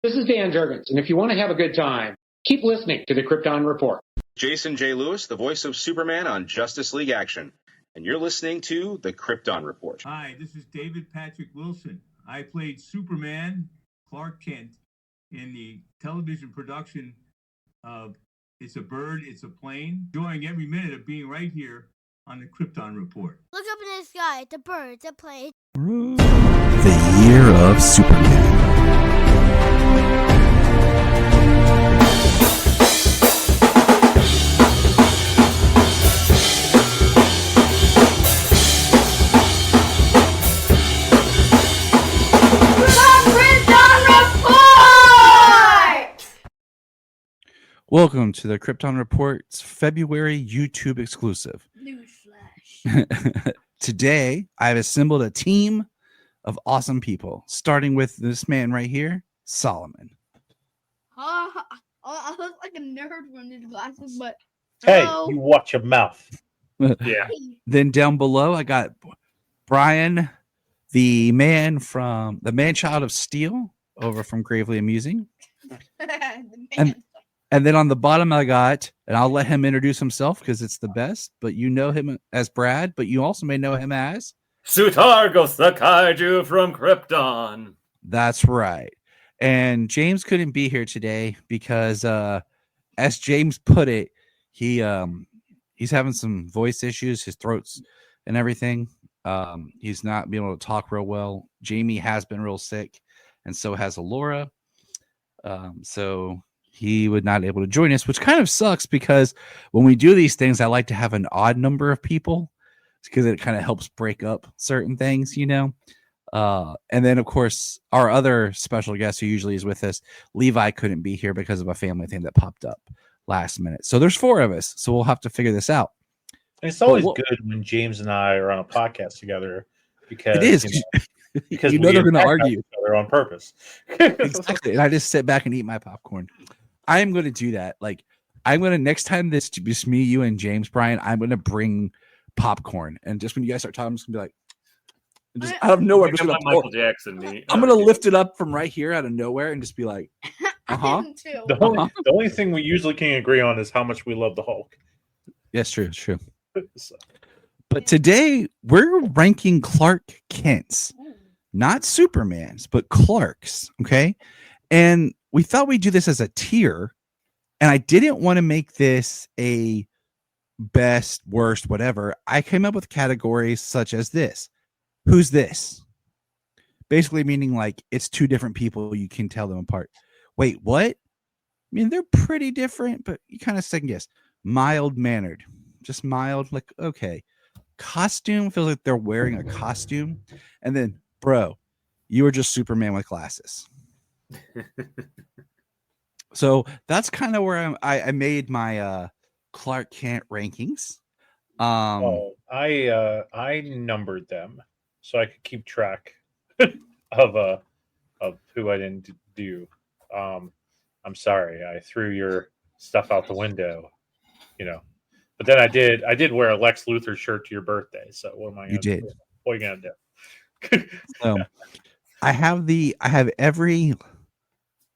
This is Dan Jurgens, and if you want to have a good time, keep listening to the Krypton Report. Jason J. Lewis, the voice of Superman on Justice League Action, and you're listening to the Krypton Report. Hi, this is David Patrick Wilson. I played Superman, Clark Kent, in the television production of It's a Bird, It's a Plane, enjoying every minute of being right here on the Krypton Report. Look up in the sky, it's a bird, it's a plane. The Year of Superman. Welcome to the Krypton Report's February YouTube exclusive. Newsflash. Today, I've assembled a team of awesome people, starting with this man right here, Solomon. I look like a nerd with these glasses, but hey, hello. you watch your mouth. Yeah. Then down below, I got Brian, the man child of steel, over from Gravely Amusing. And then on the bottom, I got, and I'll let him introduce himself because it's the best, but you know him as Brad, but you also may know him as Sutargos the Kaiju from Krypton. That's right. And James couldn't be here today because, as James put it, he's having some voice issues, his throat's and everything. He's not being able to talk real well. Jamie has been real sick, and so has Alora. So he would not be able to join us, which kind of sucks because when we do these things, I like to have an odd number of people because it kind of helps break up certain things, you know? And then, of course, our other special guest who usually is with us, Levi, couldn't be here because of a family thing that popped up last minute. So there's 4 of us, so we'll have to figure this out. It's always good when James and I are on a podcast together because it is. Because you know they're going to argue each other on purpose. Exactly. And I just sit back and eat my popcorn. I am going to do that. Like, I'm going to, next time this to be just me, you, and James, Brian, I'm going to bring popcorn. And just when you guys start talking, I'm just going to be like, just out of nowhere, I'm Like Michael Jackson. I'm going to lift it up from right here out of nowhere and just be like, uh-huh. The only thing we usually can agree on is how much we love the Hulk. Yes, true. It's true. But today, we're ranking Clark Kent's. Not Superman's, but Clark's. Okay. And we thought we'd do this as a tier. And I didn't want to make this a best, worst, whatever. I came up with categories such as this. Who's this? Basically meaning like it's 2 different people. You can tell them apart. Wait, what? I mean, they're pretty different, but you kind of second guess. Mild mannered. Just mild. Like, okay. Costume feels like they're wearing a costume. And then, bro, you are just Superman with glasses. So that's kind of where I made my Clark Kent rankings. I numbered them so I could keep track of who I didn't do. I'm sorry, I threw your stuff out the window, you know. But then I did wear a Lex Luthor shirt to your birthday. So what am I gonna do? What are you gonna do? So I have every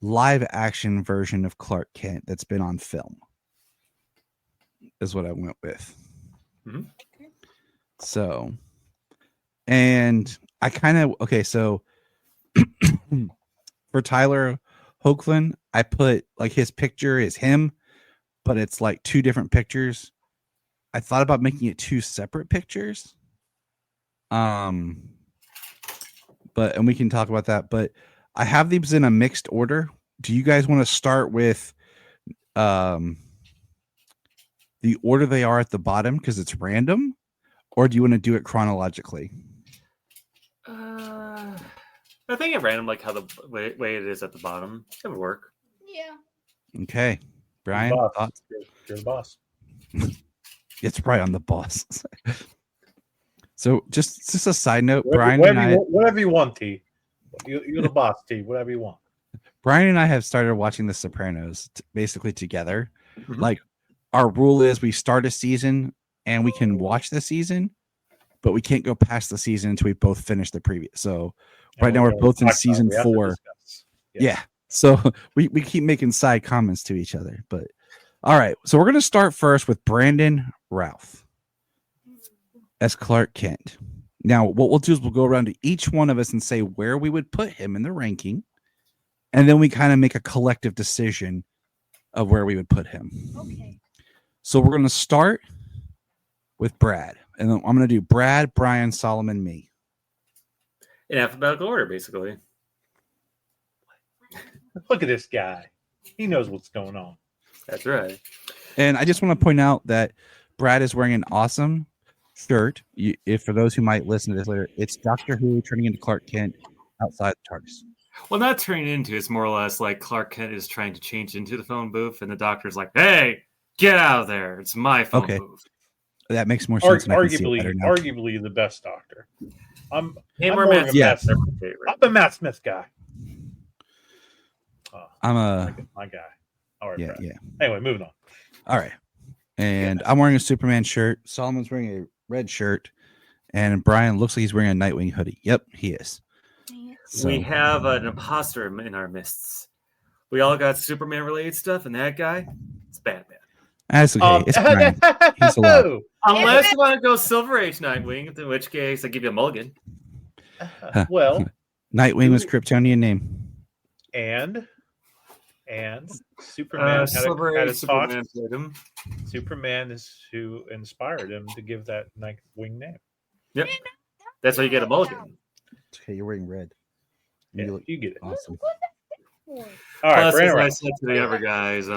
live action version of Clark Kent that's been on film is what I went with. Mm-hmm. So, and I kind of, okay. So for Tyler Hoechlin, I put like his picture is him, but it's like 2 different pictures. I thought about making it 2 separate pictures. And we can talk about that, but I have these in a mixed order. Do you guys want to start with the order they are at the bottom because it's random, or do you want to do it chronologically? I think at random, like how the way it is at the bottom, it would work. Yeah. Okay, Brian, thoughts? You're the boss. It's right on the boss. So just a side note, whatever you want, T. You're the boss, T. Whatever you want. Brian and I have started watching The Sopranos basically together. Mm-hmm. Like, our rule is we start a season and we can watch the season, but we can't go past the season until we both finish the previous. So right now we're both in season 4. Yeah. So we keep making side comments to each other. But all right. So we're going to start first with Brandon Routh as Clark Kent. Now, what we'll do is we'll go around to each one of us and say where we would put him in the ranking. And then we kind of make a collective decision of where we would put him. Okay. So we're going to start with Brad. And then I'm going to do Brad, Brian, Solomon, me. In alphabetical order, basically. Look at this guy. He knows what's going on. That's right. And I just want to point out that Brad is wearing an awesome shirt. If for those who might listen to this later, it's Doctor Who turning into Clark Kent outside the TARDIS. Well, not turning into, it's more or less like Clark Kent is trying to change into the phone booth, and the doctor's like, "Hey, get out of there! It's my phone booth." That makes more sense. Arguably the best Doctor. I'm more more Matt of a Smith. Matt, I'm a Matt Smith guy. I'm a my guy. All right, yeah, Brad. yeah. Anyway, moving on. All right. And I'm wearing a Superman shirt. Solomon's wearing a red shirt. And Brian looks like he's wearing a Nightwing hoodie. Yep, he is. So, We have an imposter in our midst. We all got Superman related stuff, and that guy, it's Batman. that's okay. It's Brian. He's alive. Unless you want to go Silver Age Nightwing, in which case I give you a mulligan. Well, Nightwing was Kryptonian name. and Superman Silver had Age a talk. Superman played him. Superman is who inspired him to give that Nightwing name. Yep. That's why you get a mulligan. Okay, you're wearing red. Yeah, you get it. Awesome. All right, Plus, as Brandon I Routh. said to the other guys,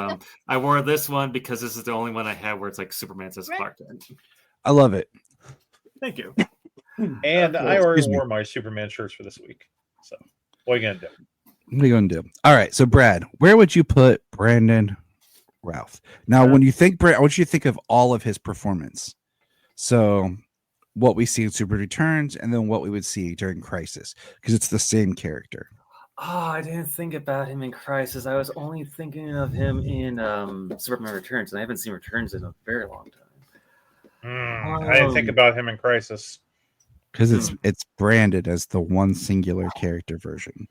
I wore this one because this is the only one I have where it's like Superman says Clark Kent. I love it. Thank you. And I already Excuse me. wore my Superman shirts for this week. So what are you gonna do? What are you going to do? All right. So, Brad, where would you put Brandon Routh? Now, when you think Brad, I want you to think of all of his performance. So, what we see in Super Returns and then what we would see during Crisis, because it's the same character. Oh, I didn't think about him in Crisis. I was only thinking of him in Superman Returns, and I haven't seen Returns in a very long time. I didn't think about him in Crisis. Because it's branded as the one singular character version.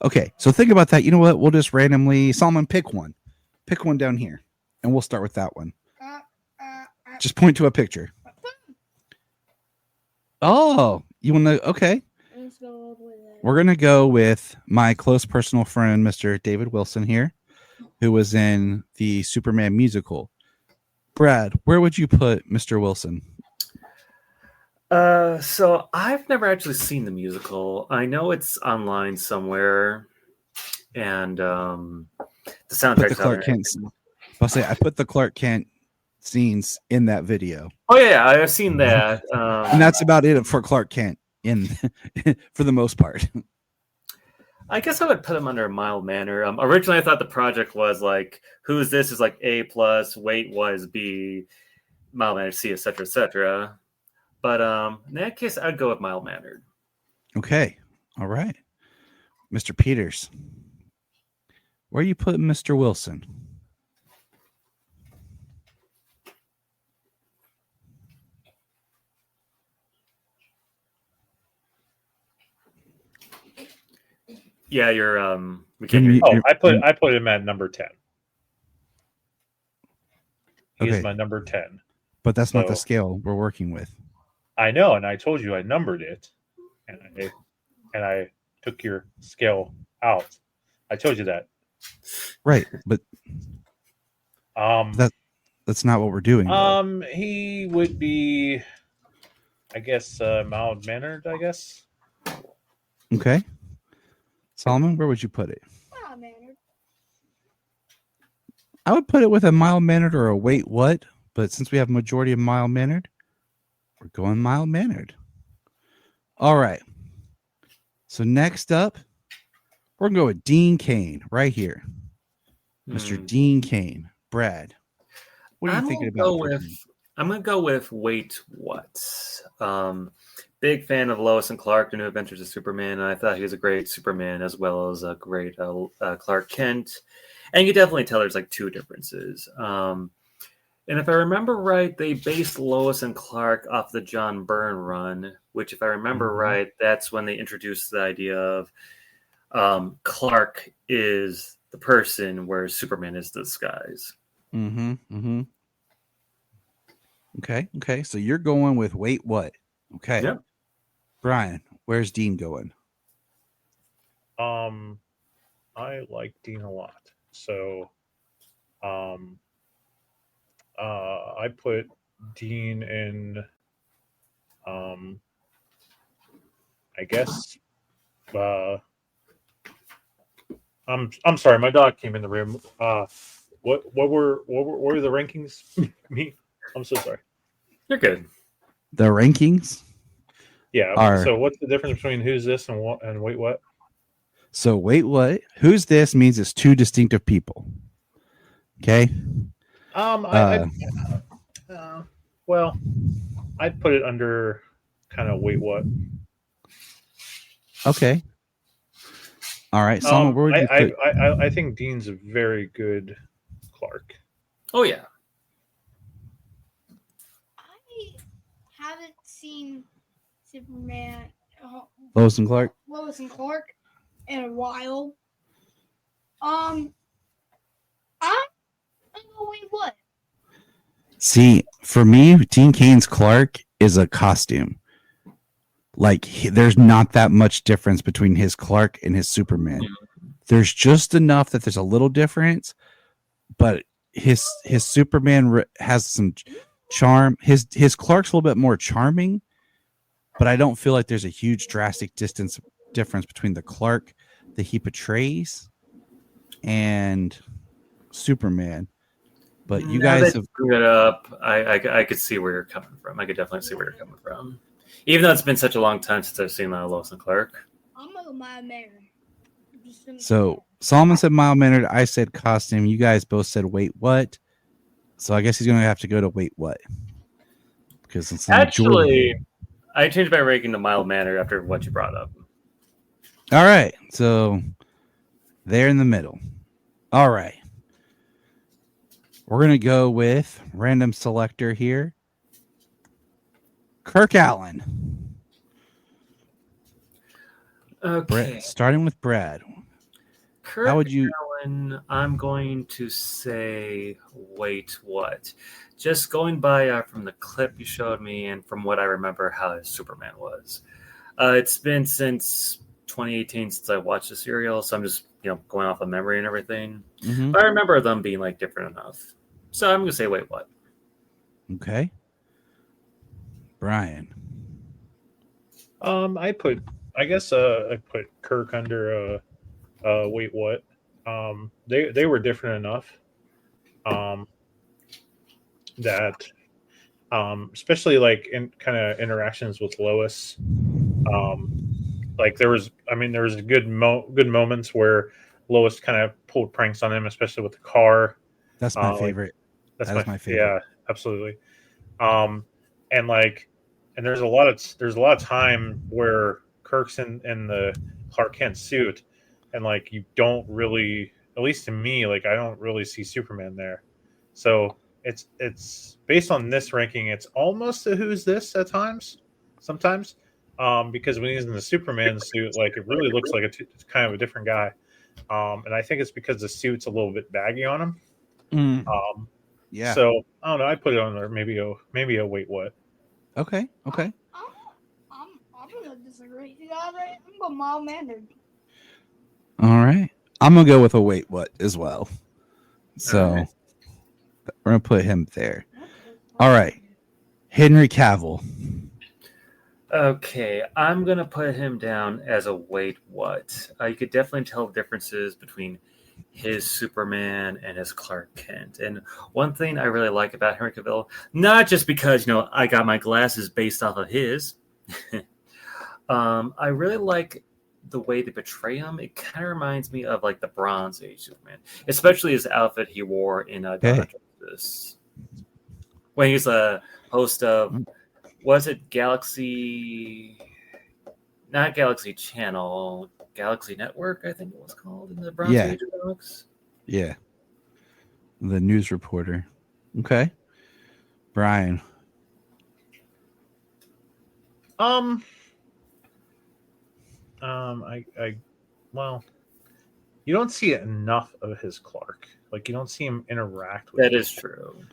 Okay, so think about that. You know what? We'll just randomly, Solomon, pick one. Pick one down here, and we'll start with that one. Just point to a picture. Oh, you want to? Okay. Let's go with it. We're going to go with my close personal friend, Mr. David Wilson here, who was in the Superman musical. Brad, where would you put Mr. Wilson? So I've never actually seen the musical. I know it's online somewhere, and the Put the soundtrack's Clark out there. Kent. I'll say I put the Clark Kent scenes in that video, Oh yeah, I've seen that. and that's about it for Clark Kent in for the most part. I guess I would put him under a mild manner. Originally, I thought the project was like, "Who's this?" is like A plus, Wait was B, mild mannered C, etc., etc. But in that case, I'd go with mild mannered. Okay, all right, Mr. Peters, where you put Mr. Wilson? Yeah, you're. We can't. You- Hear you. Oh, I put him at number 10. He Okay. is my number 10. But that's not the So- scale we're working with. I know, and I told you I numbered it, and I took your scale out. I told you that. Right, but Um, that's not what we're doing. though. he would be, I guess, mild mannered. I guess. Okay, Solomon, where would you put it? Ah, man. I would put it with a mild mannered or a wait what, but since we have majority of mild mannered, we're going mild mannered. All right. So next up, we're gonna go with Dean Cain right here, Mr. Dean Cain. Brad, what are you thinking about? I'm gonna go with Wait What. Big fan of Lois and Clark, The New Adventures of Superman. And I thought he was a great Superman as well as a great Clark Kent. And you can definitely tell there's like two differences. And if I remember right, they based Lois and Clark off the John Byrne run, which, if I remember right, that's when they introduced the idea of Clark is the person, whereas Superman is the disguise. Mm-hmm. Mm-hmm. Okay. So you're going with wait, what? Okay. Yep. Brian, where's Dean going? I like Dean a lot. So I put Dean in I guess I'm sorry, my dog came in the room. What were the rankings? Me? I'm so sorry. You're good. The rankings Yeah. are So what's the difference between who's this and what and wait what? so wait, what? Who's this means it's two distinctive people. Okay. Well, I'd put it under kind of wait what. Okay. All right. Solomon, where would you put? I think Dean's a very good Clark. Oh yeah. I haven't seen Superman, Lois and Clark? Lois and Clark in a while. I'm gonna wait. What? See, for me, Dean Kane's Clark is a costume. Like, there's not that much difference between his Clark and his Superman. There's just enough that there's a little difference, but his Superman has some charm. His Clark's a little bit more charming, but I don't feel like there's a huge drastic difference between the Clark that he portrays and Superman. But you guys have screwed it up. I could see where you're coming from. I could definitely see where you're coming from. Even though it's been such a long time since I've seen Lois and Clark. I'm gonna go mild mannered. So Solomon said mild mannered. I said costume. You guys both said wait, what? So I guess he's gonna have to go to wait, what? Because it's actually, I changed my ranking to mild mannered after what you brought up. All right, so they're in the middle. All right, we're gonna go with random selector here. Kirk Allen. Okay. Brett, starting with Brad. Kirk How would you? Allen, I'm going to say, wait, what? Just going by from the clip you showed me and from what I remember how his Superman was. It's been since 2018 since I watched the serial, so I'm just going off of memory and everything. Mm-hmm. But I remember them being like different enough. So I'm going to say, wait, what? Okay. Brian. I put Kirk under wait what. They were different enough that especially like in kind of interactions with Lois, like there was good moments where Lois kind of pulled pranks on him, especially with the car. That's my favorite. That's my favorite. Yeah, absolutely. And there's a lot of time where Kirk's in the Clark Kent suit, and like you don't really, at least to me, like I don't really see Superman there. So it's based on this ranking, it's almost a who's this at times, sometimes, because when he's in the Superman suit, like it really looks like it's kind of a different guy, and I think it's because the suit's a little bit baggy on him. Yeah. So I don't know. I put it on there. Maybe a wait what. Okay. I'm gonna disagree. You guys, I'm going mild mannered. All right. I'm gonna go with a wait, what as well. So we're gonna put him there. All right. Henry Cavill. Okay, I'm going to put him down as a wait, what? You could definitely tell the differences between his Superman and his Clark Kent. And one thing I really like about Henry Cavill, not just because, I got my glasses based off of his, I really like the way they portray him. It kind of reminds me of like the Bronze Age Superman, especially his outfit he wore in Dawn of Justice. When he's a host of, was it Galaxy, not Galaxy Channel, Galaxy Network, I think it was called in the Bronze Age of Alex. Yeah. The news reporter. Okay. Brian. I well, you don't see enough of his Clark. Like you don't see him interact with. That him. is true.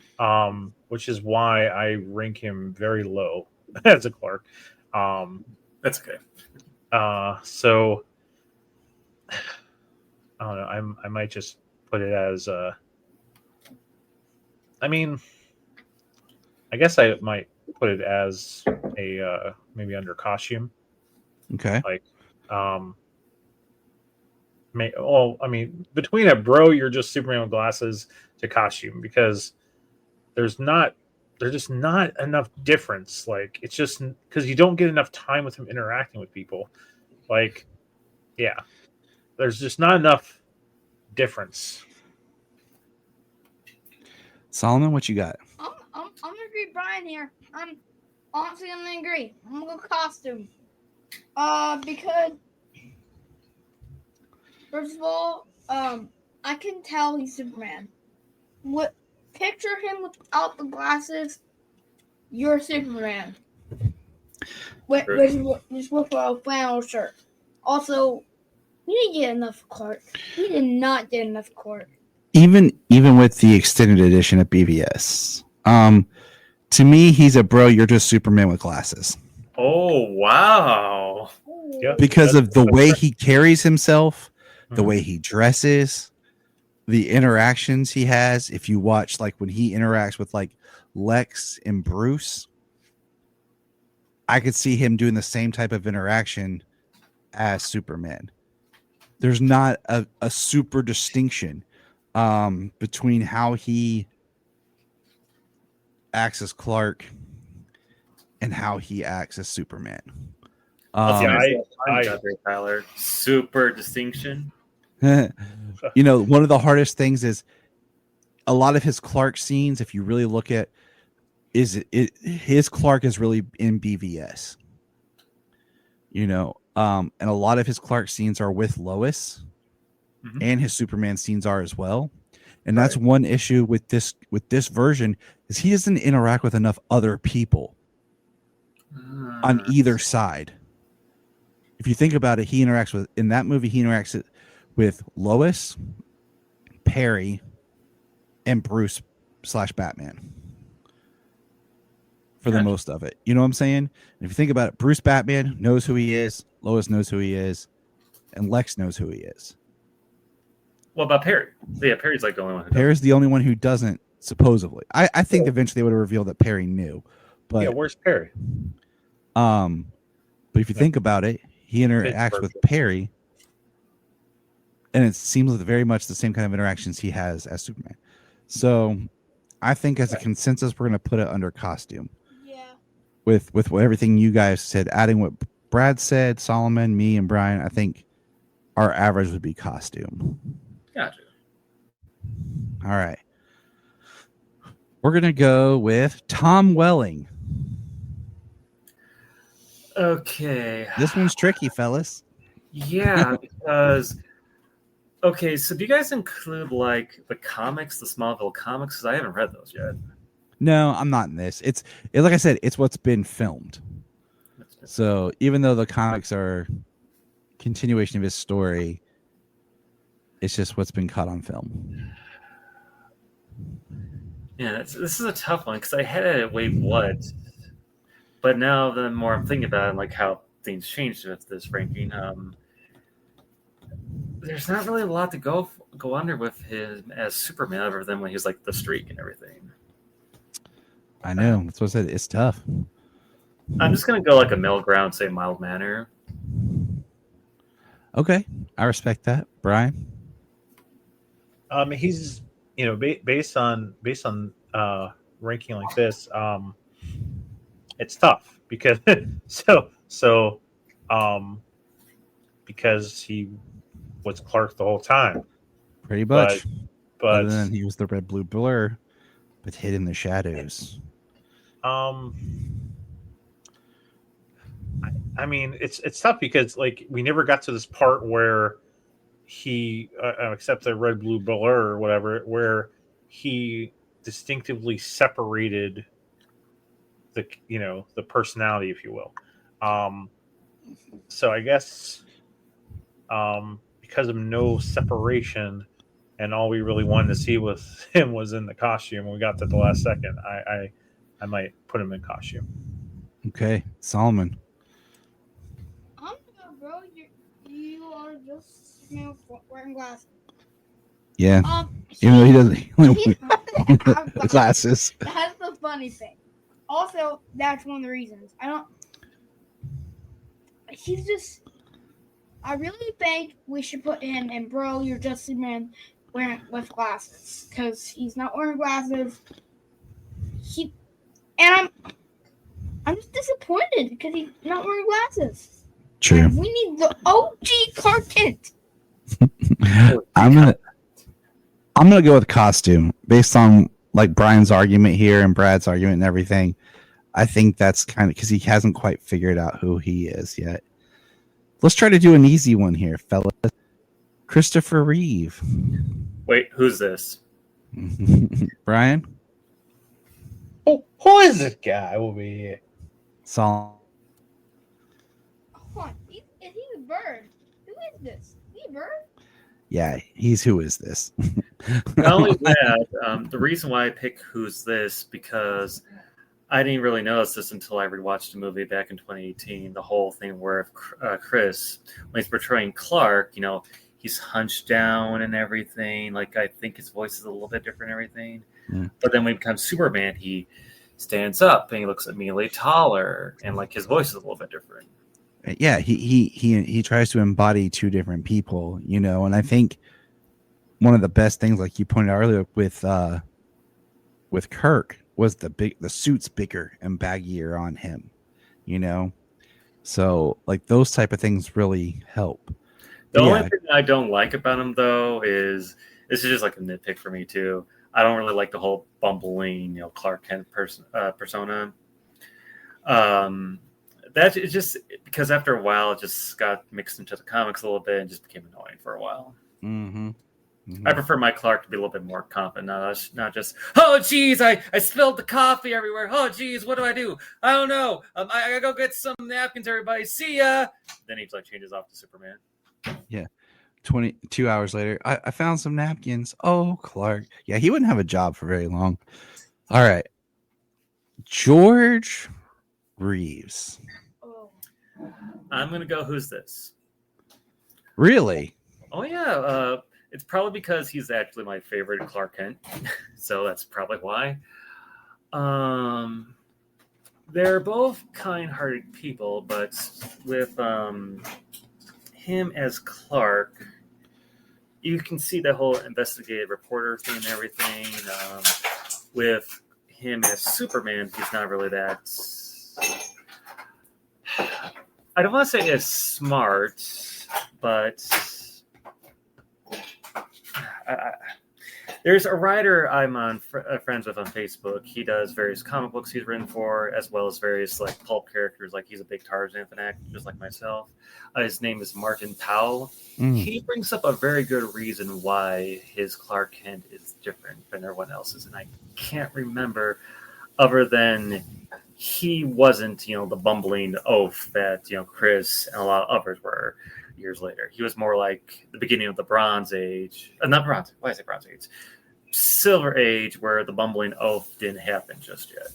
Which is why I rank him very low as a Clark. That's okay. So I don't know. I might just put it as. I mean, I guess I might put it as a maybe under costume. Okay. Like, I mean, between a bro, you're just Superman with glasses to costume because there's just not enough difference. Like, it's just because you don't get enough time with him interacting with people. Like, yeah, there's just not enough difference. Solomon, what you got? I'm gonna agree with Brian here. I'm honestly gonna agree. I'm gonna go costume. Because first of all, I can tell he's Superman. What picture him without the glasses? You're Superman. With a flannel shirt. Also, we didn't get enough Clark. We did not get enough Clark. Even with the extended edition of BVS, to me, he's a bro. You're just Superman with glasses. Oh wow! Yep. Because of the way he carries himself, the Mhm. way he dresses, the interactions he has. If you watch, like when he interacts with like Lex and Bruce, I could see him doing the same type of interaction as Superman. There's not a super distinction between how he acts as Clark and how he acts as Superman. I- Tyler. Super distinction. You know, one of the hardest things is a lot of his Clark scenes, if you really look at, his Clark is really in BVS. You know, and a lot of his Clark scenes are with Lois, and his Superman scenes are as well. And that's one issue with this version is he doesn't interact with enough other people on either side. If you think about it, he interacts with Lois, Perry, and Bruce / Batman for the most of it. You know what I'm saying? And if you think about it, Bruce Batman knows who he is, Lois knows who he is, and Lex knows who he is. What about Perry? Yeah, Perry's like the only one. Perry's the only one who doesn't, supposedly. I think eventually they would have revealed that Perry knew. But yeah, where's Perry? but if you think about it, he interacts with Perry, and it seems like very much the same kind of interactions he has as Superman. So I think as a consensus, we're going to put it under costume. Yeah. With everything you guys said, adding what Brad said, Solomon, me, and Brian, I think our average would be costume. Gotcha. All right. We're going to go with Tom Welling. Okay. This one's tricky, fellas. Yeah, because okay, so do you guys include like the comics, the Smallville comics? Because I haven't read those yet. No, I'm not in this. It's like I said, it's what's been filmed. So even though the comics are continuation of his story, it's just what's been caught on film. Yeah, this is a tough one because I had it at Wait What, but now the more I'm thinking about it, like how things changed with this ranking, there's not really a lot to go under with him as Superman other than when he's like the streak and everything. I know. That's what I said. It's tough. I'm just gonna go like a middle ground, say mild manner. Okay, I respect that, Brian. He's based on ranking like this, it's tough because because he was Clark the whole time, Pretty much. but other than he was the red blue blur, but hid in the shadows. I mean, it's tough because like we never got to this part where he except the red blue blur or whatever, where he distinctively separated the personality, if you will. So I guess because of no separation, and all we really wanted to see with him was in the costume. We got to the last second. I might put him in costume. Okay, Solomon. I'm gonna go, bro. You are just wearing glasses. Yeah. Even though he doesn't That's glasses. the funny thing. Also, that's one of the reasons. He's just. I really think we should put him in, bro. You're just a man wearing with glasses because he's not wearing glasses. I'm just disappointed because he's not wearing glasses. True. And we need the OG Clark Kent. I'm gonna go with costume based on like Brian's argument here and Brad's argument and everything. I think that's kind of because he hasn't quite figured out who he is yet. Let's try to do an easy one here, fellas. Christopher Reeve. Wait, who's this? Brian? Oh, who is this guy over here? Sol. Hold on. He's a bird. Who is this? Is he a bird? Yeah, he's who is this? Not only that, the reason why I pick Who's This, because I didn't really notice this until I rewatched the movie back in 2018. The whole thing where Chris, when he's portraying Clark, he's hunched down and everything. Like, I think his voice is a little bit different and everything. Yeah. But then when he becomes Superman, he stands up and he looks immediately taller, and like his voice is a little bit different. Yeah, he tries to embody two different people, and I think one of the best things, like you pointed out earlier with Kirk, was the suit's bigger and baggier on him, so like those type of things really help. The only thing I don't like about him though is this is just like a nitpick for me too. I don't really like the whole bumbling, Clark Kent persona. That's just because after a while it just got mixed into the comics a little bit and just became annoying for a while. Mm-hmm. Mm-hmm. I prefer my Clark to be a little bit more confident, not just, oh geez, I spilled the coffee everywhere. Oh geez, what do I do? I don't know. I gotta go get some napkins, everybody. See ya. Then he like changes off to Superman. Yeah. 22 hours later, I found some napkins. Oh, Clark. Yeah, he wouldn't have a job for very long. All right. George Reeves. Oh. I'm gonna go. Who's this? Really? Oh yeah. It's probably because he's actually my favorite Clark Kent, so that's probably why. They're both kind-hearted people, but with him as Clark, you can see the whole investigative reporter thing and everything. With him as Superman, he's not really that. I don't want to say as smart, but there's a writer I'm on friends with on Facebook. He does various comic books he's written for, as well as various like pulp characters. Like he's a big Tarzan fanatic, just like myself. His name is Martin Powell. He brings up a very good reason why his Clark Kent is different than everyone else's, and I can't remember other than he wasn't, the bumbling oaf that Chris and a lot of others were. Years later, he was more like the beginning of the Bronze Age. Not Bronze. Why is it Bronze Age? Silver Age, where the bumbling oaf didn't happen just yet.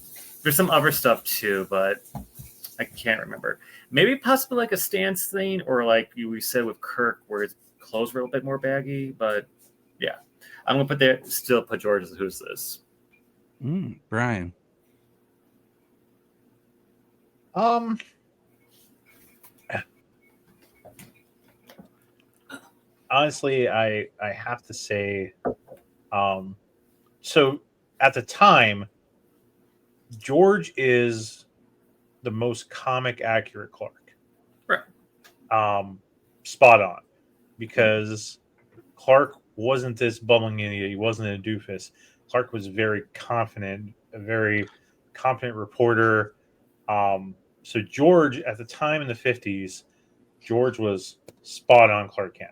There's some other stuff too, but I can't remember. Maybe possibly like a stance thing, or like we said with Kirk, where his clothes were a little bit more baggy. But yeah, I'm gonna still put George as Who's This. Brian. Honestly, I have to say, so at the time, George is the most comic accurate Clark. Right. Spot on. Because Clark wasn't this bumbling idiot. He wasn't a doofus. Clark was very confident, a very competent reporter. So George, at the time in the 50s, George was spot on Clark Kent.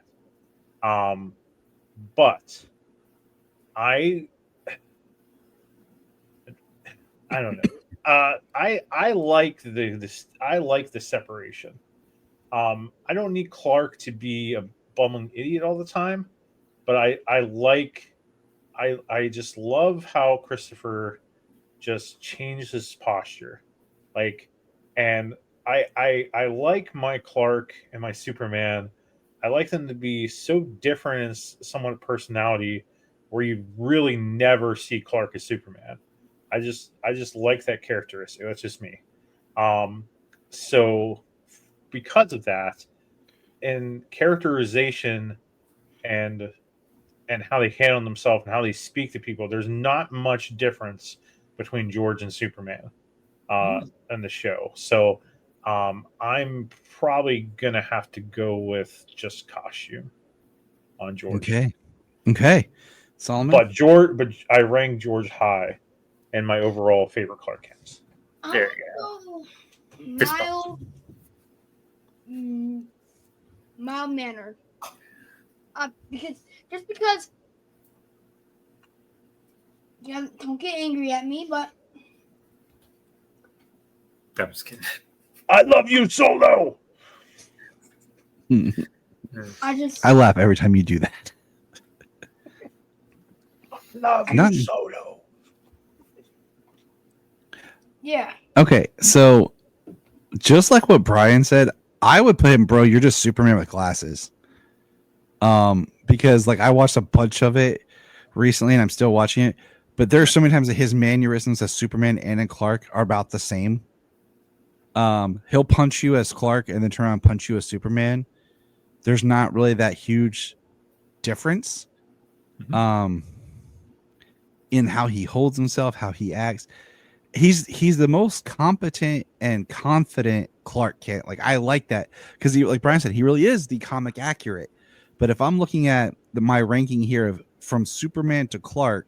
But I don't know. I like the separation. I don't need Clark to be a bumbling idiot all the time. But I just love how Christopher just changed his posture. Like, and I like my Clark and my Superman. I like them to be so different in somewhat personality, where you really never see Clark as Superman. I just like that characteristic. That's just me. So because of that, in characterization and how they handle themselves and how they speak to people, there's not much difference between George and Superman in the show. So I'm probably gonna have to go with just costume on George. Okay. Solomon. But I rank George high in my overall favorite Clark Kent. There you go. Mild mannered. Because don't get angry at me, but I'm just kidding. I love you, Solo. I laugh every time you do that. Love you, Solo. Yeah. Okay, so just like what Brian said, I would put him, bro, you're just Superman with glasses. Because like I watched a bunch of it recently and I'm still watching it, but there's so many times that his mannerisms as Superman and in Clark are about the same. He'll punch you as Clark and then turn around and punch you as Superman. There's not really that huge difference. In how he holds himself, how he acts. He's the most competent and confident Clark Kent. Like I like that because he, like Brian said, he really is the comic accurate. But if I'm looking at my ranking here of from Superman to Clark,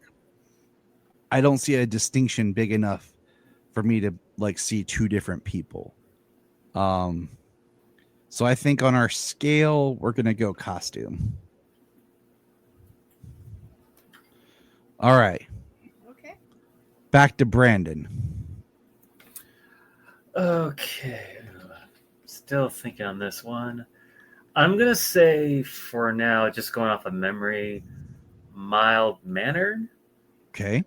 I don't see a distinction big enough for me to like see two different people. So I think on our scale, we're gonna go costume. All right. Okay. Back to Brandon. Okay. Still thinking on this one. I'm going to say for now, just going off of memory, mild-mannered. Okay.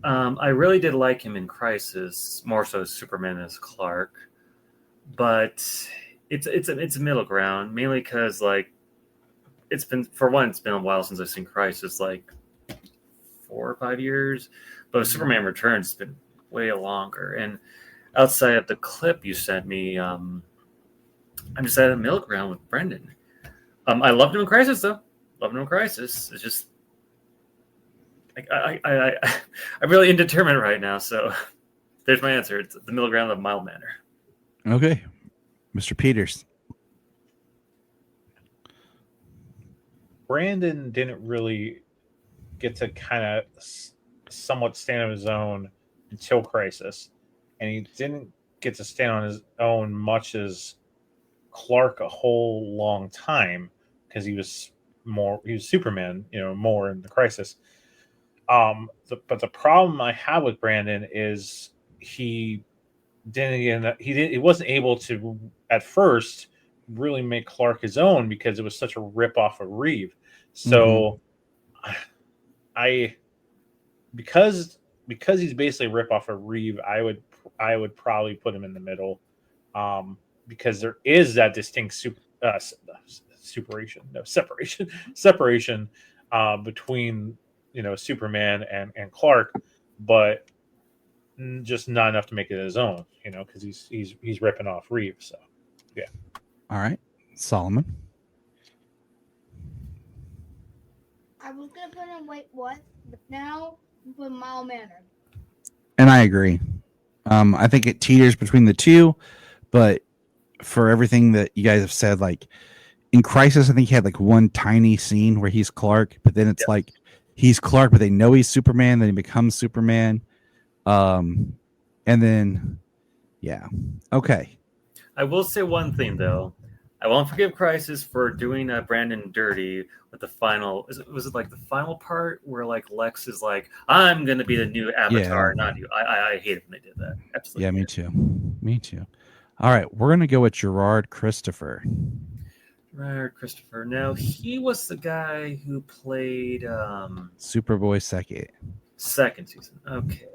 I really did like him in Crisis, more so Superman as Clark. But it's a middle ground, mainly because, like, it's been a while since I've seen Crisis, like 4 or 5 years. But Superman Returns has been way longer. And outside of the clip you sent me, I'm just at a middle ground with Brendan. I loved him in Crisis, though. Loved him in Crisis. It's just I'm really indeterminate right now. So there's my answer. It's the middle ground of mild manner. Okay, Mr. Peters. Brandon didn't really get to kind of somewhat stand on his own until Crisis, and he didn't get to stand on his own much as Clark a whole long time because he was Superman, more in the Crisis. But the problem I have with Brandon is he wasn't able to at first really make Clark his own because it was such a rip off of Reeve. So because he's basically a rip off of Reeve, I would probably put him in the middle. Because there is that distinct separation between Superman and Clark, but just not enough to make it his own, because he's ripping off Reeve. So yeah. All right, Solomon. I was gonna put him but now I'm putting mild mannered. And I agree. I think it teeters between the two, but for everything that you guys have said, like in Crisis, I think he had like one tiny scene where he's Clark, but then it's like he's Clark, but they know he's Superman, then he becomes Superman. And then, yeah. Okay. I will say one thing, though. I won't forgive Crisis for doing Brandon dirty with the final. Was it like the final part where like Lex is like, "I'm gonna be the new Avatar, not you." I hate it when they did that. Absolutely. Yeah, me too. All right, we're gonna go with Gerard Christopher. Right, Christopher. Now he was the guy who played Superboy Southgate. second season. Okay.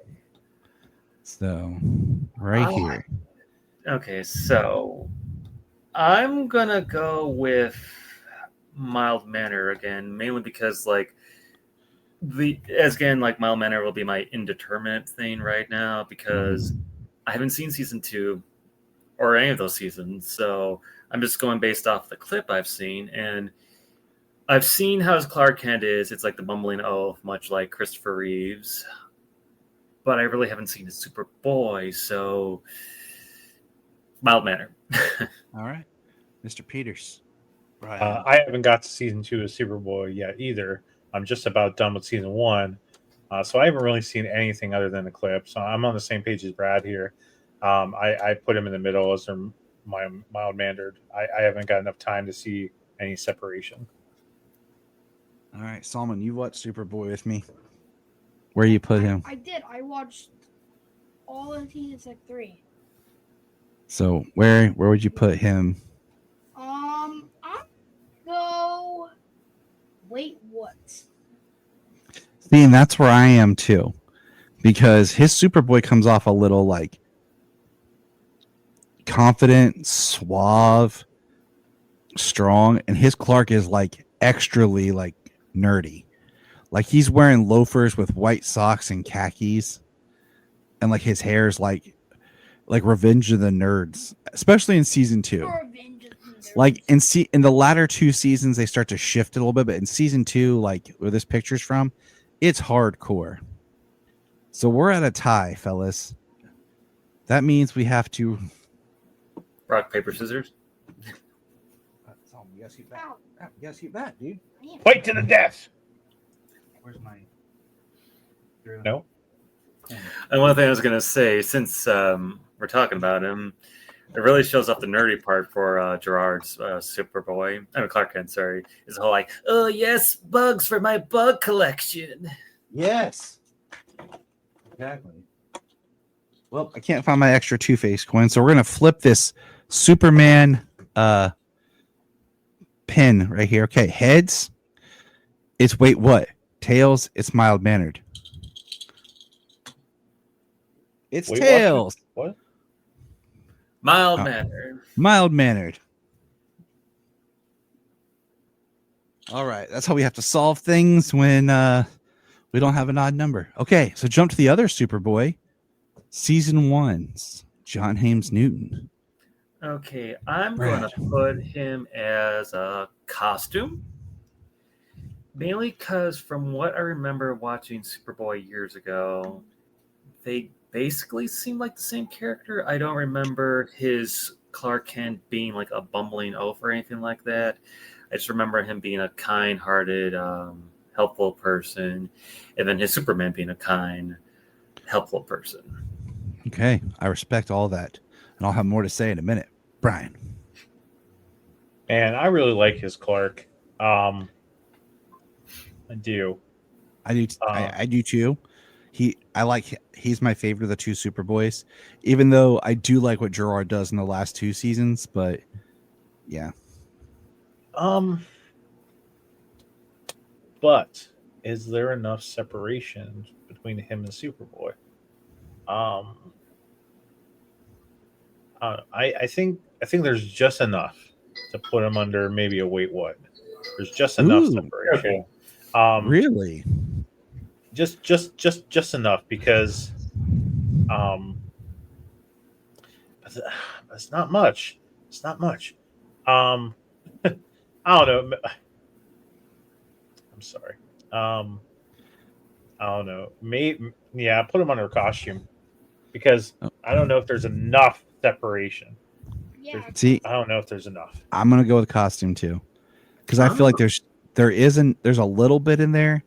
So right here. Okay, so I'm gonna go with mild manner again, mainly because like mild manner will be my indeterminate thing right now because I haven't seen season 2 or any of those seasons, so I'm just going based off the clip I've seen, and I've seen how his Clark Kent is. It's like the bumbling oaf, much like Christopher Reeves, but I really haven't seen his Superboy, so mild manner. All right, Mr. Peters. Right. I haven't got to season 2 of Superboy yet either. I'm just about done with season 1. So I haven't really seen anything other than the clip. So I'm on the same page as Brad here. I put him in the middle as my mild-mannered. I haven't got enough time to see any separation. All right, Salman, you watched Superboy with me. Where you put him? I did. I watched all of seasons like 3. So where would you put him? I'm go. Wait, what? See, and that's where I am too, because his Superboy comes off a little like confident, suave, strong, and his Clark is like extrally like nerdy. Like he's wearing loafers with white socks and khakis, and like his hair's like Revenge of the Nerds, especially in season 2. Like in the latter 2 seasons, they start to shift a little bit, but in season 2, like where this picture's from, it's hardcore. So we're at a tie, fellas. That means we have to Rock, paper, scissors. Yes, you bet, dude. Fight to the death. Where's my? No. And one thing I was going to say, since we're talking about him, it really shows off the nerdy part for Gerard's Superboy. I mean, Clark Kent, sorry. Is the whole like, oh, yes, bugs for my bug collection. Yes. Exactly. Well, I can't find my extra Two-Face coin, so we're going to flip this Superman pin right here. Okay, heads. It's wait, what? Tails, it's mild-mannered. It's Wait, tails. What? Mild mannered. Mild-mannered. All right, that's how we have to solve things when we don't have an odd number. Okay, so jump to the other Superboy. Season 1's John James Newton. Okay, I'm Brad. going to put him as a costume. Mainly because from what I remember watching Superboy years ago, they basically seem like the same character. I don't remember his Clark Kent being like a bumbling oaf or anything like that. I just remember him being a kind-hearted, helpful person, and then his Superman being a kind, helpful person. Okay, I respect all that, and I'll have more to say in a minute. Brian. And I really like his Clark. I do. I do too. He's my favorite of the 2 Superboys, even though I do like what Gerard does in the last 2 seasons, but yeah. But is there enough separation between him and Superboy? I think there's just enough to put him under maybe a wait what. There's just enough separation. Really? Just enough because it's not much. It's not much. I don't know. I'm sorry. I don't know. Maybe put him under a costume because I don't know if there's enough separation. Yeah. See, I don't know if there's enough. I'm gonna go with costume too, because I feel like there's a little bit in there,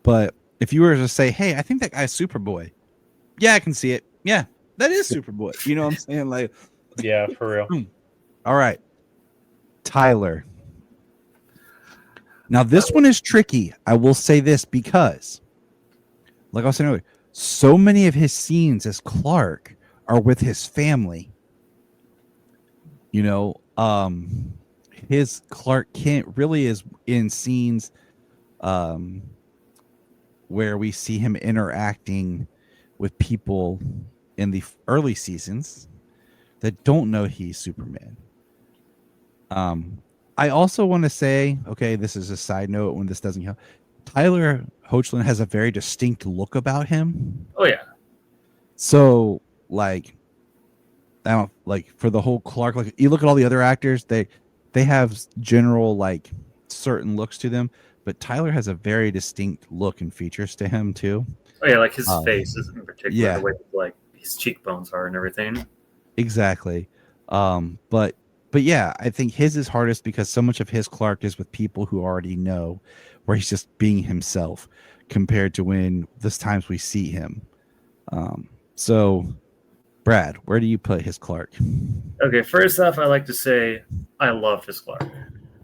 but if you were to say, hey, I think that guy's Superboy, yeah, I can see it. Yeah, that is Superboy. You know what I'm saying? Like, Yeah, for real. All right, Tyler. Now this one is tricky. I will say this because, like I was saying earlier, so many of his scenes as Clark are with his family. You know, his Clark Kent really is in scenes where we see him interacting with people in the early seasons that don't know he's Superman. I also want to say, okay, this is a side note when this doesn't help. Tyler Hoechlin has a very distinct look about him. Oh yeah. So like, I don't like for the whole Clark, like you look at all the other actors, they have general like certain looks to them, but Tyler has a very distinct look and features to him too. Oh yeah, like his face is in particular, yeah. the way like his cheekbones are and everything. Exactly. But yeah, I think his is hardest because so much of his Clark is with people who already know, where he's just being himself compared to when this times we see him. So Brad, where do you put his Clark? Okay, first off, I like to say I love his Clark.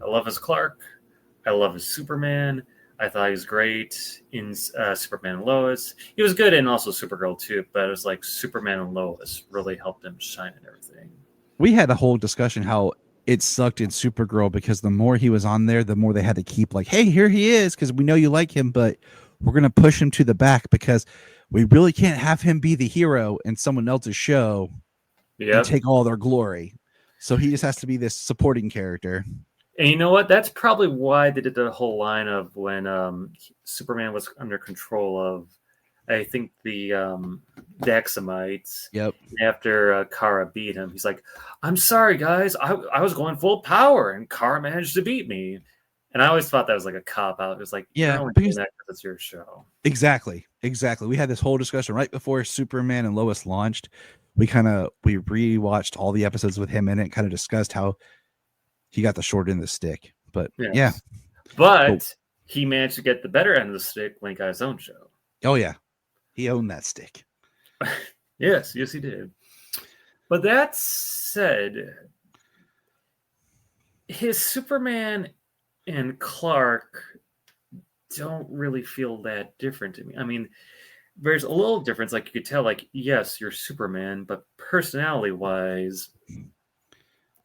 I love his Clark. I love his Superman. I thought he was great in Superman and Lois. He was good in also Supergirl too, but it was like Superman and Lois really helped him shine and everything. We had a whole discussion how it sucked in Supergirl because the more he was on there, the more they had to keep like, hey, here he is, because we know you like him, but we're going to push him to the back because we really can't have him be the hero in someone else's show and take all their glory. So he just has to be this supporting character. And you know what? That's probably why they did the whole line of when Superman was under control of, I think, the Daxamites. Yep. After Kara beat him, he's like, "I'm sorry, guys. I was going full power, and Kara managed to beat me." And I always thought that was like a cop out. It was like, yeah, you're only doing that because it's your show. Exactly. We had this whole discussion right before Superman and Lois launched. We rewatched all the episodes with him in it, kind of discussed how he got the short end of the stick. But yeah. But he managed to get the better end of the stick when he got his own show. Oh yeah. He owned that stick. yes, he did. But that said, his Superman and Clark don't really feel that different to me. I mean, there's a little difference. Like you could tell, like, yes, you're Superman, but personality-wise,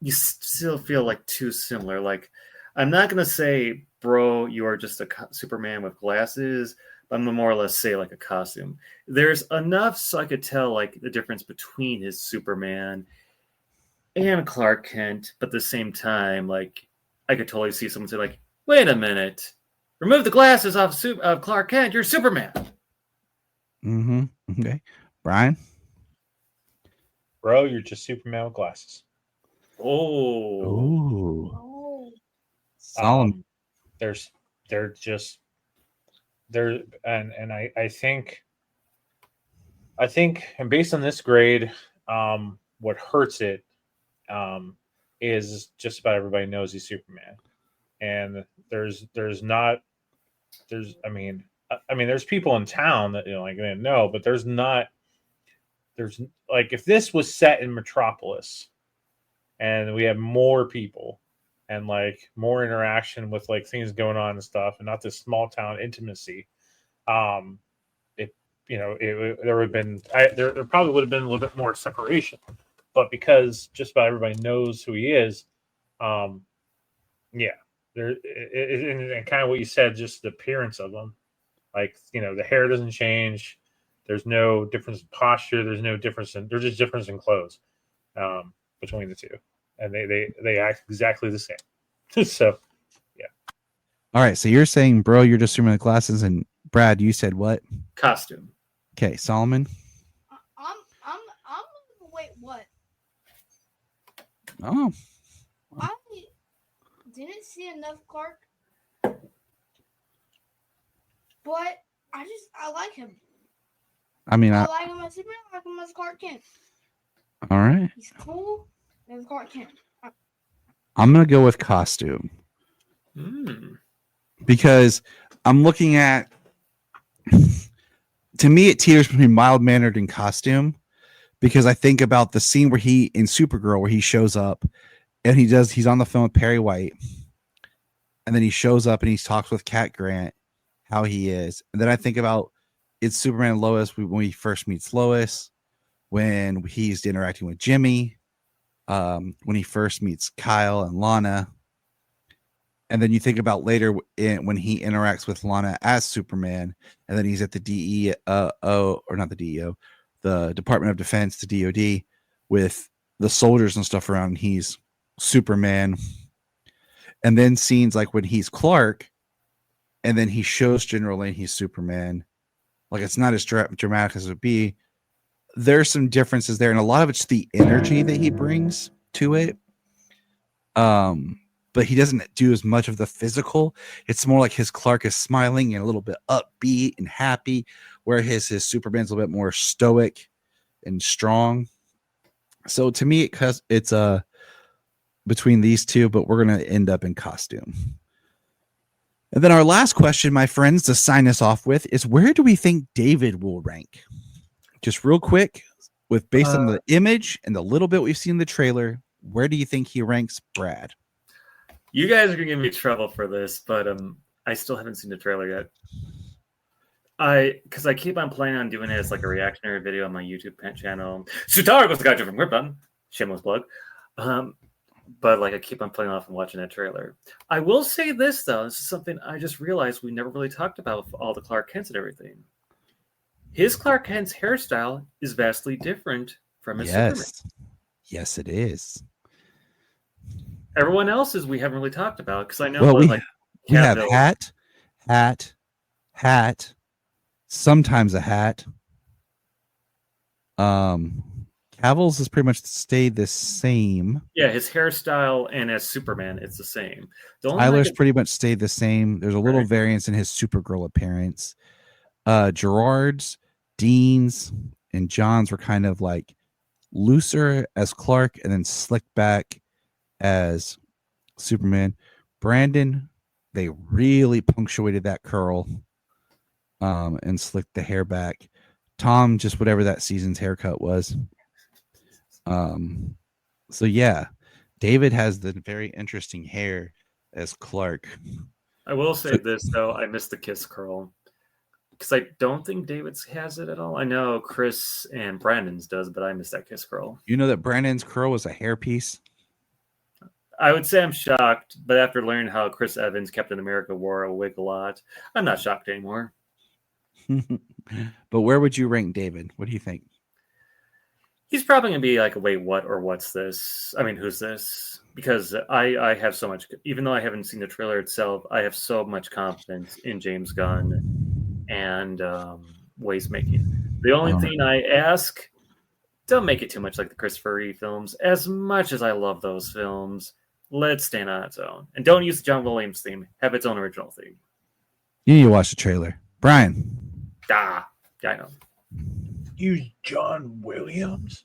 you still feel like too similar. Like, I'm not going to say, bro, you are just a Superman with glasses, but I'm going to more or less say like a costume. There's enough so I could tell like the difference between his Superman and Clark Kent, but at the same time, like, I could totally see someone say like, wait a minute, remove the glasses off of Clark Kent, you're Superman. Mm-hmm. Okay. Brian? Bro, you're just Superman with glasses. Oh. Solomon. And I think and based on this grade, what hurts it is just about everybody knows he's Superman. And there's people in town that like they didn't know, but there's like if this was set in Metropolis and we had more people and like more interaction with like things going on and stuff, and not this small town intimacy, there probably would have been a little bit more separation. But because just about everybody knows who he is, and kind of what you said, just the appearance of him, like the hair doesn't change. There's no difference in posture. There's just difference in clothes between the two, and they act exactly the same. So, yeah. All right. So you're saying, bro, you're just Superman with glasses, and Brad, you said what? Costume. Okay, Solomon. Wait, what? Oh. I didn't see enough Clark, but I like him. I mean, I like him as Superman. I like him as Clark Kent. All right. He's cool as Clark Kent. I'm gonna go with costume because I'm looking at. To me, it teeters between mild-mannered and costume, because I think about the scene where he in Supergirl where he shows up and he's on the phone with Perry White, and then he shows up and he talks with Cat Grant how he is, and then I think about it's Superman and Lois when he first meets Lois, when he's interacting with Jimmy, when he first meets Kyle and Lana, And then you think about later when he interacts with Lana as Superman, and then he's at the DEO, or not the DEO, the Department of Defense, the DOD, with the soldiers and stuff around. And he's Superman. And then scenes like when he's Clark, and then he shows General Lane he's Superman. Like, it's not as dramatic as it would be. There's some differences there, and a lot of it's the energy that he brings to it. But he doesn't do as much of the physical. It's more like his Clark is smiling and a little bit upbeat and happy, where his Superman's a little bit more stoic and strong. So to me, it's between these two, but we're going to end up in costume. And then our last question, my friends, to sign us off with is, where do we think David will rank? Just real quick, based on the image and the little bit we've seen in the trailer, where do you think he ranks, Brad? You guys are gonna give me trouble for this, but I still haven't seen the trailer yet. Because I keep on planning on doing it as like a reactionary video on my YouTube channel. Sutara was the guy from Krypton. Shameless plug. But like I keep on playing off and watching that trailer. I will say this though, this is something I just realized we never really talked about with all the Clark Kents and everything. His Clark Kent's hairstyle is vastly different from his Superman. Yes, it is. Everyone else's we haven't really talked about, because I know we have hat, sometimes a hat. Cavill's has pretty much stayed the same. Yeah, his hairstyle and as Superman, it's the same. Tyler's pretty much stayed the same. There's a little variance in his Supergirl appearance. Gerard's, Dean's, and John's were kind of like looser as Clark and then slicked back as Superman. Brandon, they really punctuated that curl and slicked the hair back. Tom, just whatever that season's haircut was. So yeah, David has the very interesting hair as Clark. I will say this though, I missed the kiss curl, because I don't think David's has it at all. I know Chris and Brandon's does, but I missed that kiss curl. You know that Brandon's curl was a hairpiece? I would say I'm shocked, but after learning how Chris Evans, Captain America, wore a wig a lot, I'm not shocked anymore. But where would you rank David? What do you think? He's probably going to be like, wait, what, or what's this? I mean, who's this? Because I have so much, even though I haven't seen the trailer itself, I have so much confidence in James Gunn and what he's making. The only thing I ask, don't make it too much like the Christopher Reeve films. As much as I love those films, let's stand on its own. And don't use the John Williams theme. Have its own original theme. You need to watch the trailer. Brian. Yeah, I know. Use John Williams.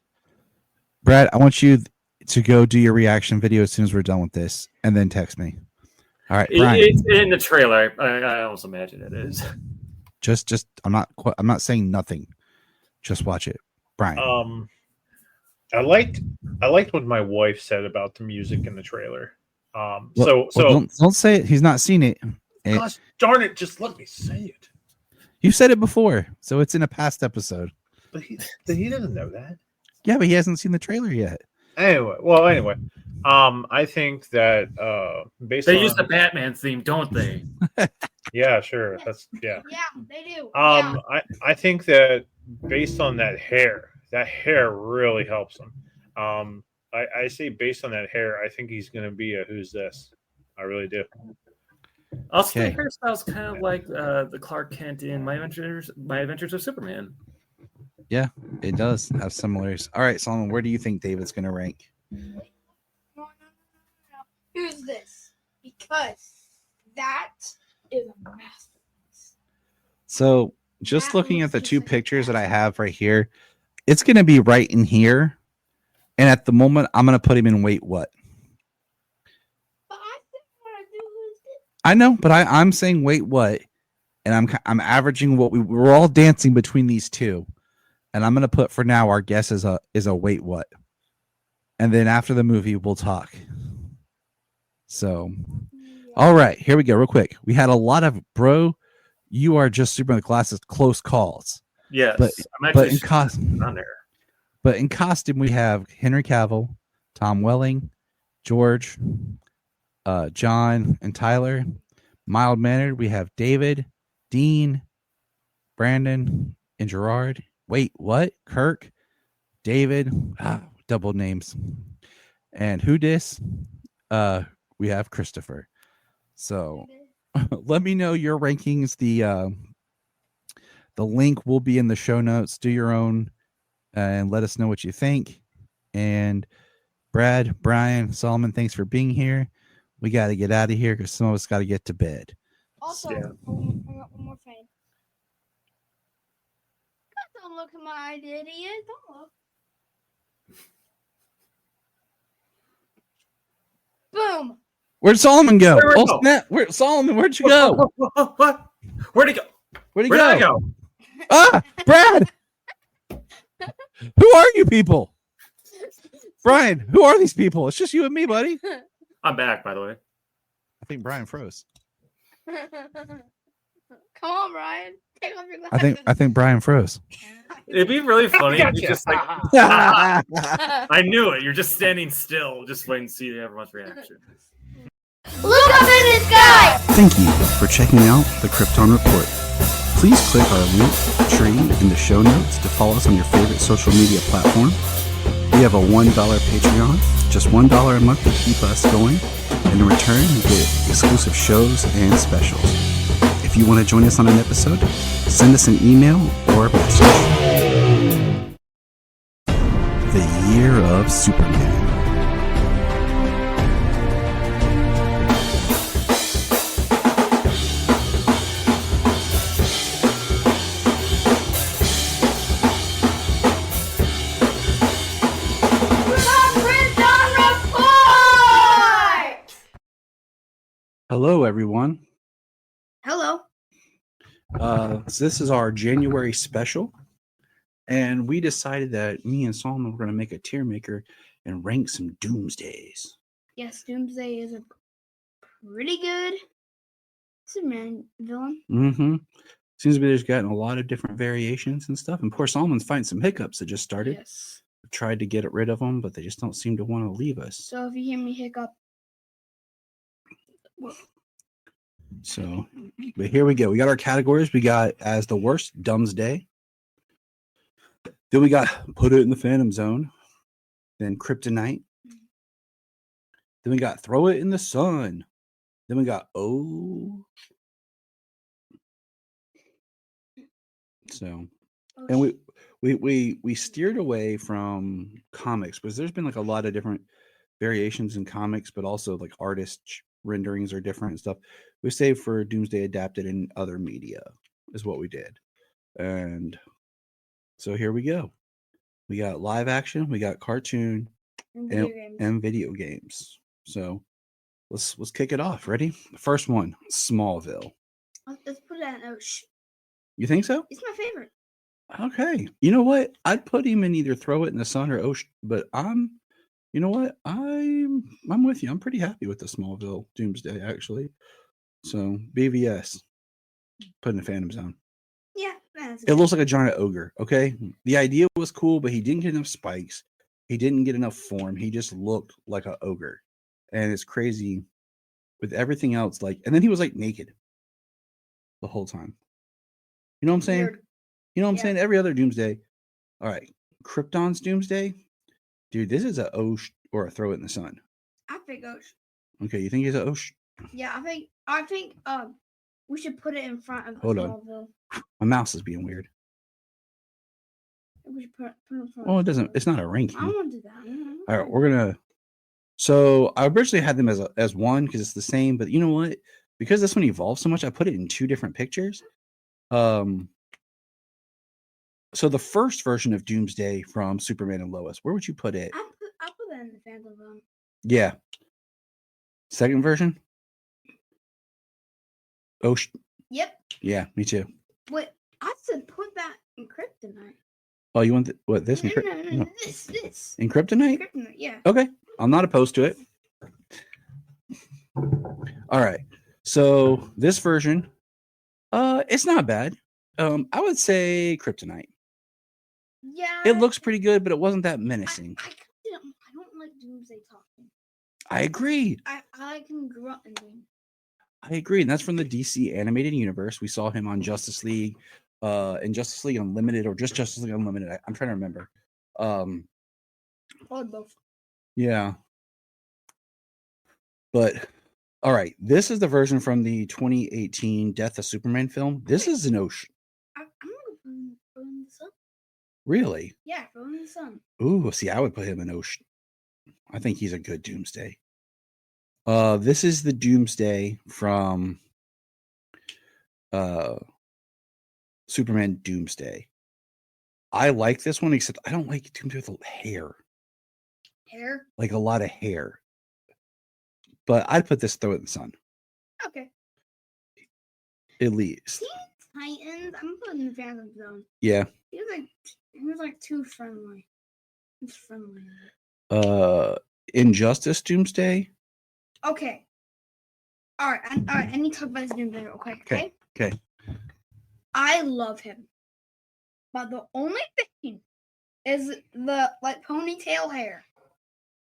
Brad, I want you to go do your reaction video as soon as we're done with this, and then text me. All right, Brian. It's in the trailer. I almost imagine it is. Just I'm not saying nothing. Just watch it, Brian. I liked what my wife said about the music in the trailer. So don't say it. He's not seen it. Gosh darn it! Just let me say it. You said it before, so it's in a past episode. But he doesn't know that. Yeah, but he hasn't seen the trailer yet. Anyway, I think that based they on use the Batman theme, don't they? Yeah, sure. That's Yeah, they do. I think that based on that hair really helps him. I say based on that hair, I think he's going to be a who's this. I really do. Also, the hairstyle's kind of like the Clark Kent in My Adventures of Superman. Yeah, it does have similarities. All right, Solomon, where do you think David's going to rank? No. Who's this? Because that is a masterpiece. So, just looking at the two pictures that I have right here, it's going to be right in here. And at the moment, I'm going to put him in wait what? But I think what I do is I know, but I'm saying wait what, and I'm averaging what we're all dancing between these two, and I'm gonna put for now our guess is a wait what, and then after the movie we'll talk. So, all right, here we go, real quick. We had a lot of bro, you are just Superman with glasses, close calls. Yes, but in costume we have Henry Cavill, Tom Welling, George, John and Tyler. Mild mannered, we have David, Dean, Brandon, and Gerard. Wait, what? Kirk, David, double names. And who dis? We have Christopher. So let me know your rankings. The link will be in the show notes. Do your own and let us know what you think. And Brad, Brian, Solomon, thanks for being here. We got to get out of here because some of us got to get to bed. Also, Yeah. one more thing. Don't look at my idiot. Don't look. Boom. Where'd Solomon go? Where'd he go? Snap. Solomon, where'd you go? What? Where'd he go? Where'd he Where go? did I go? Brad. Who are you people? Brian, who are these people? It's just you and me, buddy. I'm back, by the way. I think Brian froze. Come on, Brian. Take off your glasses. I think Brian froze. It'd be really funny if you just like I knew it. You're just standing still, just waiting to see everyone's reaction. Look up in the sky. Thank you for checking out the Krypton Report. Please click our link tree in the show notes to follow us on your favorite social media platform. We have a $1 Patreon, just $1 a month to keep us going. And in return, you get exclusive shows and specials. If you want to join us on an episode, send us an email or a message. The Year of Superman. Hello, everyone. Hello. So this is our January special, and we decided that me and Solomon were going to make a tier maker and rank some Doomsdays. Yes, Doomsday is a pretty good Superman villain. Mm-hmm. Seems to be there's gotten a lot of different variations and stuff, and poor Solomon's finding some hiccups that just started. Yes. We've tried to get rid of them, but they just don't seem to want to leave us. So if you hear me hiccup, So, but here we go. We got our categories. We got as the worst, Doomsday. Then we got Put It in the Phantom Zone. Then Kryptonite. Then we got Throw It in the Sun. Then we got So, and we steered away from comics because there's been like a lot of different variations in comics, but also like artist renderings are different and stuff. We saved for Doomsday adapted in other media is what we did. And so here we go. We got live action, we got cartoon, and video games. So let's kick it off. Ready? The first one, Smallville. Let's put it in Osh. You think so? It's my favorite. Okay. You know what? I'd put him in either Throw It in the Sun or Osh, but you know what? I'm with you. I'm pretty happy with the Smallville Doomsday, actually. So BVS, put in the Phantom Zone. Yeah, it looks like a giant ogre. Okay, the idea was cool, but he didn't get enough spikes. He didn't get enough form. He just looked like an ogre, and it's crazy with everything else. Like, and then he was like naked the whole time. You know what I'm saying? Weird. You know what I'm saying? Every other Doomsday. All right, Krypton's Doomsday. Dude, this is a Osh or a Throw It in the Sun. I think Osh. Okay, you think he's a Osh? Yeah, I think we should put it in front of Hold on. Smallville. My mouse is being weird. We should put it in front Well, of it doesn't. Smallville. It's not a I ranking. don't want to do that. All right, we're gonna. So I originally had them as one because it's the same, but you know what? Because this one evolved so much, I put it in two different pictures. So the first version of Doomsday from Superman and Lois, where would you put it? I'll put that in the Phantom Zone. Yeah. Second version? Oh, Yep. yeah, me too. Wait, I said put that in Kryptonite. Oh, you want this? No, No. this. In Kryptonite? Kryptonite, yeah. Okay, I'm not opposed to it. All right, so this version, it's not bad. I would say Kryptonite. Yeah. It looks pretty good, but it wasn't that menacing. I don't like Doomsday talking. I agree. I like him grunting. I agree. And that's from the DC animated universe. We saw him on Justice League, in Justice League Unlimited, or just Justice League Unlimited. I'm trying to remember. Or both. Yeah. But all right, this is the version from the 2018 Death of Superman film. This is an ocean. I'm gonna put him in the sun. Really? Yeah, throw him in the sun. Ooh, see, I would put him in ocean. I think he's a good Doomsday. This is the Doomsday from Superman Doomsday. I like this one, except I don't like Doomsday with hair. Hair? Like a lot of hair. But I'd put this, throw it in the sun. Okay. At least. Teen Titans. I'm putting in the Phantom Zone. Yeah. He was like too friendly. He's friendly. Injustice Doomsday. Okay. All right. I need to talk about this Doomsday real quick. Okay. I love him, but the only thing is the like ponytail hair.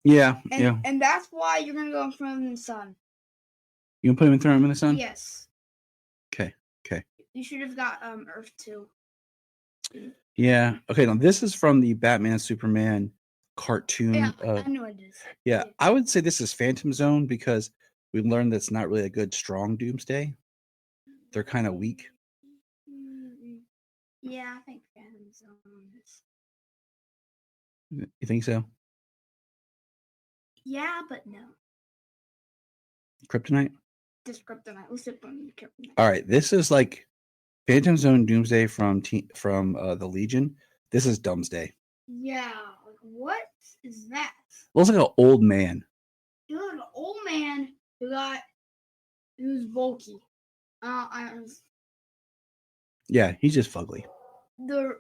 Yeah. And that's why you're gonna go in front of the sun. You gonna put him and throw him in the sun? Yes. Okay. You should have got Earth 2. Yeah. Okay. Now this is from the Batman Superman cartoon. Yeah, I know it is. Yeah, I would say this is Phantom Zone because we learned that's not really a good strong Doomsday. They're kind of weak. Yeah, I think Phantom Zone is. You think so? Yeah, but no. Kryptonite? Just Kryptonite. Let's put on Kryptonite. All right, this is like Phantom Zone Doomsday from the Legion. This is Doomsday. Yeah, like what is that? Looks like an old man. He looks like an old man who's bulky. Yeah, he's just fugly. The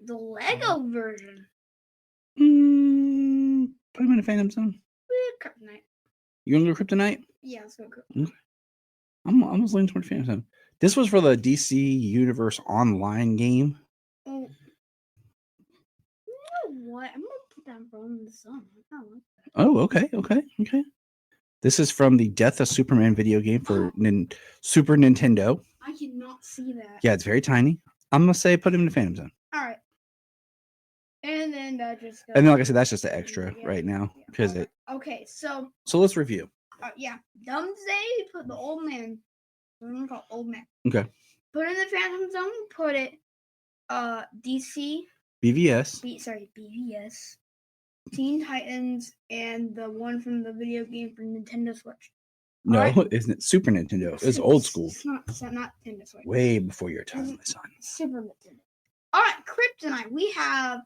Lego version. Put him in a Phantom Zone. Kryptonite. You want to go Kryptonite? Yeah, let's go Kryptonite. Okay. I'm almost leaning towards Phantom Zone. This was for the DC Universe Online game. Oh. You know what? I'm gonna put that in the sun. I like that. Oh, okay. This is from the Death of Superman video game for Super Nintendo. I cannot see that. Yeah, it's very tiny. I'm gonna say put him in the Phantom Zone. All right. And then just. And then, like I said, that's just an extra right now because it. Okay, so let's review. Yeah, Doomsday. Put the old man. We're gonna call old man. Okay. Put in the Phantom Zone. Put it. DC. BVS. BVS. Teen Titans and the one from the video game for Nintendo Switch. No, right. Isn't it Super Nintendo? It's old school. It's not Nintendo Switch. Way before your time, my son. Super Nintendo. All right, Kryptonite. We have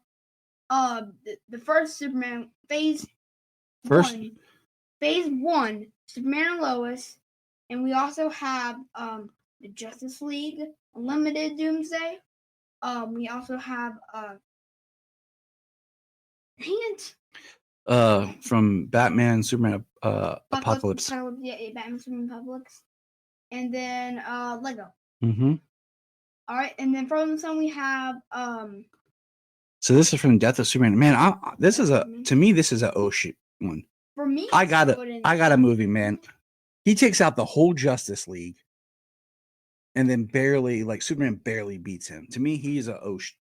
the first Superman phase. Phase 1, Superman and Lois, and we also have the Justice League Unlimited Doomsday. We also have from Batman Superman Apocalypse. Yeah, Batman Superman Apocalypse. And then Lego. Mm-hmm. All right, and then from some we have So this is from Death of Superman. Man, to me this is a ocean one. For me, I got a movie, man. He takes out the whole Justice League, and then Superman barely beats him. To me, he's a ocean.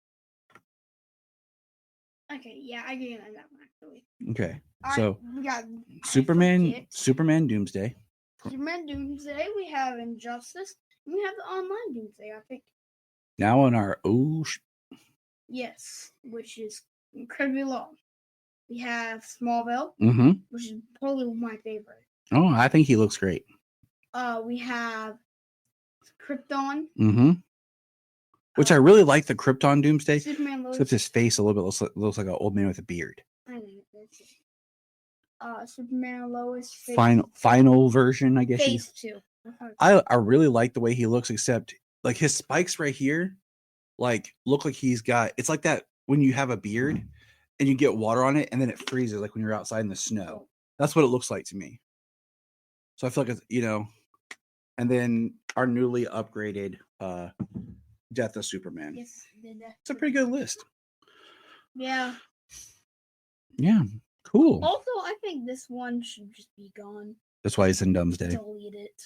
Okay, yeah, I agree on that one actually. Okay, all so right, we got Superman Doomsday. Superman Doomsday. We have Injustice. And we have the online Doomsday. I think. Now on our ocean. Yes, which is incredibly long. We have Smallville, which is probably my favorite. Oh, I think he looks great. We have Krypton. Which I really like the Krypton Doomsday. Superman Lois. Except his face a little bit looks like an old man with a beard. I know that's it. Superman and Lois. Final version, I guess. Phase 2. I really like the way he looks, except like his spikes right here, like look like he's got. It's like that when you have a beard. And you get water on it, and then it freezes, like when you're outside in the snow. That's what it looks like to me. So I feel like it's, and then our newly upgraded Death of Superman. Yes, it's a pretty good list. Yeah. Yeah. Cool. Also, I think this one should just be gone. That's why it's in Doomsday. Delete it.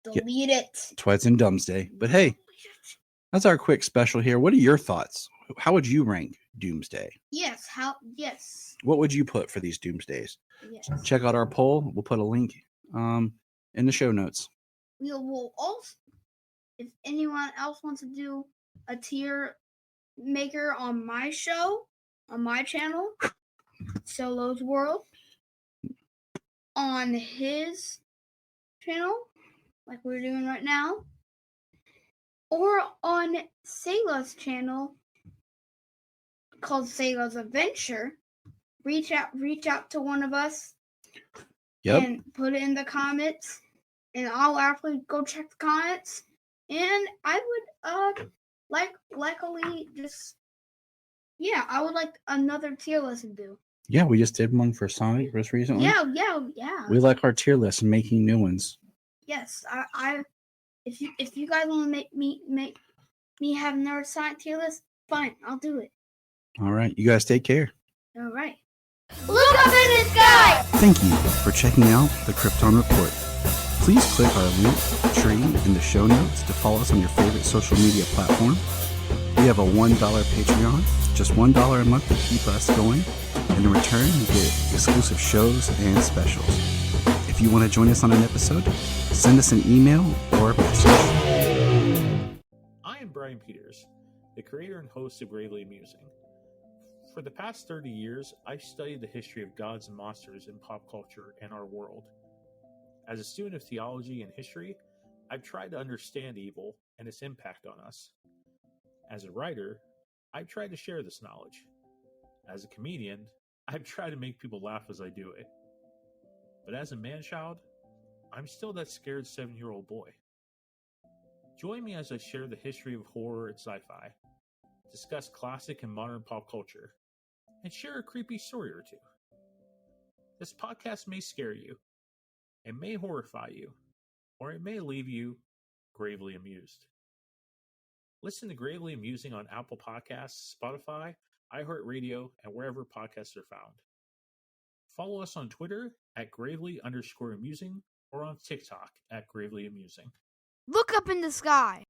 Delete it. That's why it's in Doomsday. But hey, that's our quick special here. What are your thoughts? How would you rank Doomsday? Yes. Yes. What would you put for these Doomsdays? Yes. Check out our poll. We'll put a link in the show notes. We will also, if anyone else wants to do a tier maker on my show, on my channel, Solo's World, on his channel, like we're doing right now, or on Sayla's channel called Sayla's Adventure, reach out to one of us. Yep. And put it in the comments, and I'll actually go check the comments. And I would likely just I would like another tier list to do. Yeah, we just did one for Sonic just recently. Yeah. We like our tier list and making new ones. Yes, I if you guys want to make me have another Sonic tier list, fine, I'll do it. All right, you guys take care. All right. Look up in the sky! Thank you for checking out the Krypton Report. Please click our link tree in the show notes to follow us on your favorite social media platform. We have a $1 Patreon, just $1 a month to keep us going. And in return, you get exclusive shows and specials. If you want to join us on an episode, send us an email or a message. I am Brian Peters, the creator and host of Gravely Amusing. For the past 30 years, I've studied the history of gods and monsters in pop culture and our world. As a student of theology and history, I've tried to understand evil and its impact on us. As a writer, I've tried to share this knowledge. As a comedian, I've tried to make people laugh as I do it. But as a man-child, I'm still that scared 7-year-old boy. Join me as I share the history of horror and sci-fi, discuss classic and modern pop culture, and share a creepy story or two. This podcast may scare you, it may horrify you, or it may leave you gravely amused. Listen to Gravely Amusing on Apple Podcasts, Spotify, iHeartRadio, and wherever podcasts are found. Follow us on Twitter at Gravely_Amusing or on TikTok at Gravely Amusing. Look up in the sky!